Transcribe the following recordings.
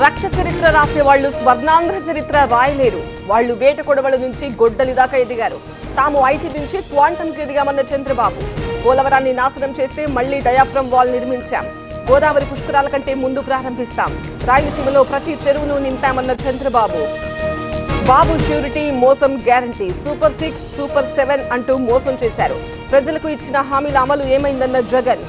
రక్త చరిత్ర రాసేవాళ్లు స్వర్ణాంధ్ర చరిత్ర రాయలేరు. వాళ్లు వేట కొడవల నుంచి గొడ్డలి దాకా ఎదిగారు. తాము ఐటీ నుంచి క్వాంటంకు ఎదిగామన్న చంద్రబాబు. పోలవరాన్ని నాశనం చేస్తే మళ్లీ డయాఫ్రమ్ వాల్ నిర్మించాం. గోదావరి పుష్కరాల కంటే ముందు ప్రారంభిస్తాం. రాయలసీమలో ప్రతి చెరువును నింపామన్న చంద్రబాబు. బాబు ష్యూరిటీ, మోసం గ్యారంటీ, సూపర్ 6, సూపర్ 7 అంటూ మోసం చేశారు. ప్రజలకు ఇచ్చిన హామీల అమలు ఏమైందన్న జగన్.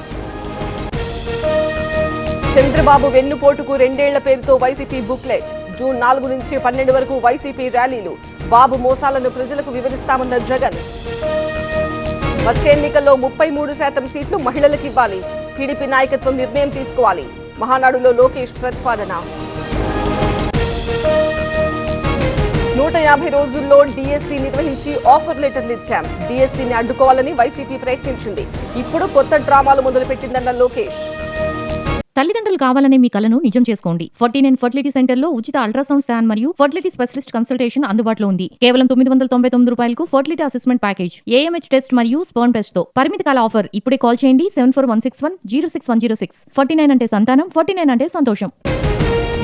చంద్రబాబు వెన్నుపోటుకు 2 ఏళ్ల పేరుతో వైసీపీ బుక్లెట్. జూన్ 4 నుంచి 12 వరకు వైసీపీ ర్యాలీలు. బాబు మోసాలను ప్రజలకు వివరిస్తామన్న జగన్. వచ్చే ఎన్నికల్లో 33% సీట్లు మహిళలకు ఇవ్వాలి. టీడీపీ నాయకత్వం నిర్ణయం తీసుకోవాలి. మహానాడులో లోకేష్ ప్రతిపాదన. 150 రోజుల్లో డీఎస్సీ నిర్వహించి ఆఫర్ లెటర్లు ఇచ్చాం. డీఎస్సీని అడ్డుకోవాలని వైసీపీ ప్రయత్నించింది. ఇప్పుడు కొత్త డ్రామాలు మొదలుపెట్టిందన్న లోకేష్. తల్లిదండ్రులు కావాలనే మీ కలను నిజం చేసుకోండి. 49 ఫర్టిలిటీ సెంటర్ లో ఉచిత అల్ట్రాసౌండ్ స్కాన్ మరియు ఫర్టిలిటీ స్పెషలిస్ట్ కన్సల్టేషన్ అందుబాటులో ఉంది. కేవలం 999 రూపాయలకు fertility assessment package, AMH test మరియు స్పర్మ్ టెస్ట్ తో. పరిమిత కాల ఆఫర్. ఇప్పుడే కాల్ చేయండి 7416106106. 49 అంటే సంతానం, 49 అంటే సంతోషం.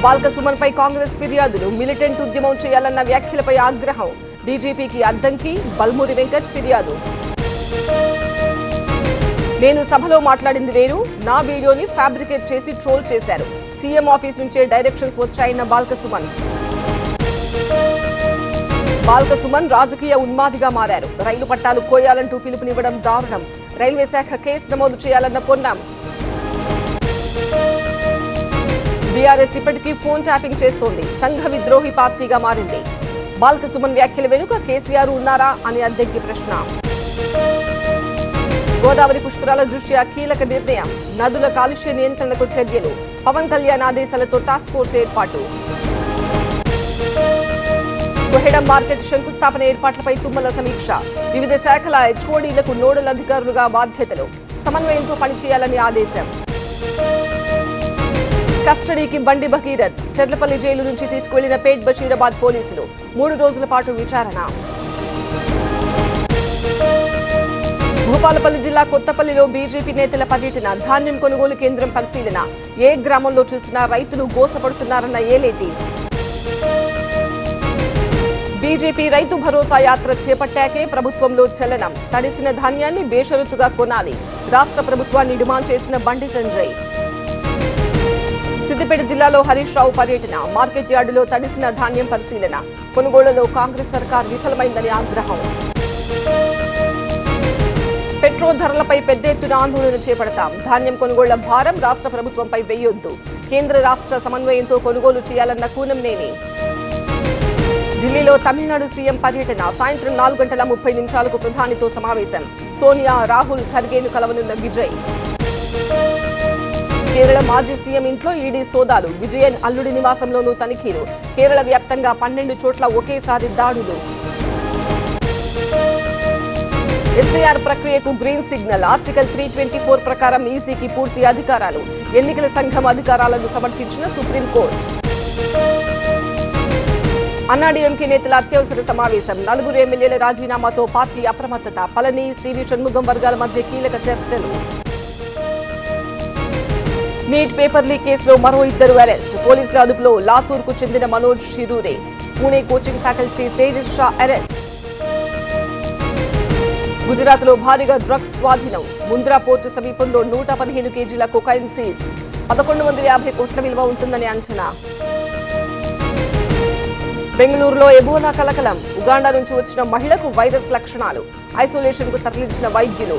బాల్క సుమన్ పై కాంగ్రెస్ ఫిర్యాదులు. మిలిటెంట్ ఉద్యమం చేయాలన్న వ్యాఖ్యలపై ఆగ్రహం. డీజీపీకి అద్దంకి, బల్మూరి వెంకట్ ఫిర్యాదు. నేను సభలో మాట్లాడింది వేరు, నా వీడియోని ఫ్యాబ్రికేట్ చేసి ట్రోల్ చేశారు. సీఎం ఆఫీస్ నుంచే డైరెక్షన్స్ వచ్చాయన్న బాల్క సుమన్. బాల్క సుమన్ రాజకీయ ఉన్మాదిగా మారారు. రైలు పట్టాలు కోయాలంటూ పిలుపునివ్వడం దారుణం. రైల్వే శాఖ కేసు నమోదు చేయాలన్న పొన్నం. బీఆర్ఎస్ ఇప్పటికీ ఫోన్ ట్యాపింగ్ చేస్తోంది. సంఘ విద్రోహి పార్టీగా మారింది. బాల్క సుమన్ వ్యాఖ్యల వెనుక కేసీఆర్ ఉన్నారా అని అద్దెకి ప్రశ్న. గోదావరి పుష్కరాల దృష్ట్యా కీలక నిర్ణయం. నదుల కాలుష్య నియంత్రణకు చర్యలు. పవన్ కళ్యాణ్ ఆదేశాలతో టాస్క్ ఫోర్స్ ఏర్పాటు. కొహెడం మార్కెట్ శంకుస్థాపన ఏర్పాట్లపై తుమ్మల సమీక్ష. వివిధ శాఖల హెచ్ఓడీలకు నోడల్ అధికారులుగా బాధ్యతలు. సమన్వయంతో పనిచేయాలని ఆదేశం. కస్టడీకి బండి భగీరథ్. చెర్లపల్లి జైలు నుంచి తీసుకువెళ్లిన పేట్ బషీరాబాద్ పోలీసులు. 3 రోజుల పాటు విచారణ. భూపాలపల్లి జిల్లా కొత్తపల్లిలో బీజేపీ నేతల పర్యటన. ధాన్యం కొనుగోలు కేంద్రం పరిశీలన. ఏ గ్రామంలో చూసినా రైతులు గోసపడుతున్నారన్న ఏలేటి. బీజేపీ రైతు భరోసా యాత్ర చేపట్టాకే ప్రభుత్వంలో చలనం. తడిసిన ధాన్యాన్ని బేషరతుగా కొనాలి. రాష్ట్ర ప్రభుత్వాన్ని డిమాండ్ చేసిన బండి సంజయ్. సిద్దిపేట జిల్లాలో హరీష్ రావు పర్యటన. మార్కెట్ యార్డులో తడిసిన ధాన్యం పరిశీలన. కొనుగోళ్లలో కాంగ్రెస్ సర్కార్ విఫలమైందని ఆగ్రహం. పెట్రోల్ ధరలపై పెద్ద ఎత్తున ఆందోళన చేపడతాం. ధాన్యం కొనుగోళ్ల భారం రాష్ట్ర ప్రభుత్వంపై వేయొద్దు. కేంద్ర రాష్ట్ర సమన్వయంతో కొనుగోలు చేయాలన్న కూనంనేని. ఢిల్లీలో తమిళనాడు సీఎం పర్యటన. సాయంత్రం 4:30 ప్రధానితో సమావేశం. సోనియా, రాహుల్, ఖర్గేను కలవనున్న విజయ్. కేరళ మాజీ సీఎం ఇంట్లో ఈడీ సోదాలు. విజయన్ అల్లుడి నివాసంలోనూ తనిఖీలు. కేరళ వ్యాప్తంగా 12 చోట్ల ఒకేసారి దాడులు. ఎస్ఐఆర్ ప్రక్రియకు గ్రీన్ సిగ్నల్. ఆర్టికల్ 324 ప్రకారం ఈసీకి పూర్తి అధికారాలు. ఎన్నికల సంఘం అధికారాలను సమర్థించిన సుప్రీంకోర్టు. అన్నాడీఎంకే నేతల అత్యవసర సమావేశం. 4 ఎమ్మెల్యేల రాజీనామాతో పార్టీ అప్రమత్తత. పళని, సివి షణ్ముగం వర్గాల మధ్య కీలక చర్చలు. నీట్ పేపర్ లీక్ కేసులో మరో 2 అరెస్ట్. పోలీసుల అదుపులో లాతూర్కు చెందిన Manoj Shirure. Pune coaching faculty Tejas Shah arrest. Gujarat లో భారీగా డ్రగ్స్ స్వాధీనం. ముంద్రా పోర్టు సమీపంలో 115 కేజీల కొకైన్ సీజ్. 1150 కోట్ల విలువ ఉంటుందని అంచనా. బెంగళూరులో ఎబోలా కలకలం. ఉగాండా నుంచి వచ్చిన మహిళకు వైరస్ లక్షణాలు. ఐసోలేషన్ కు తరలించిన వైద్యులు.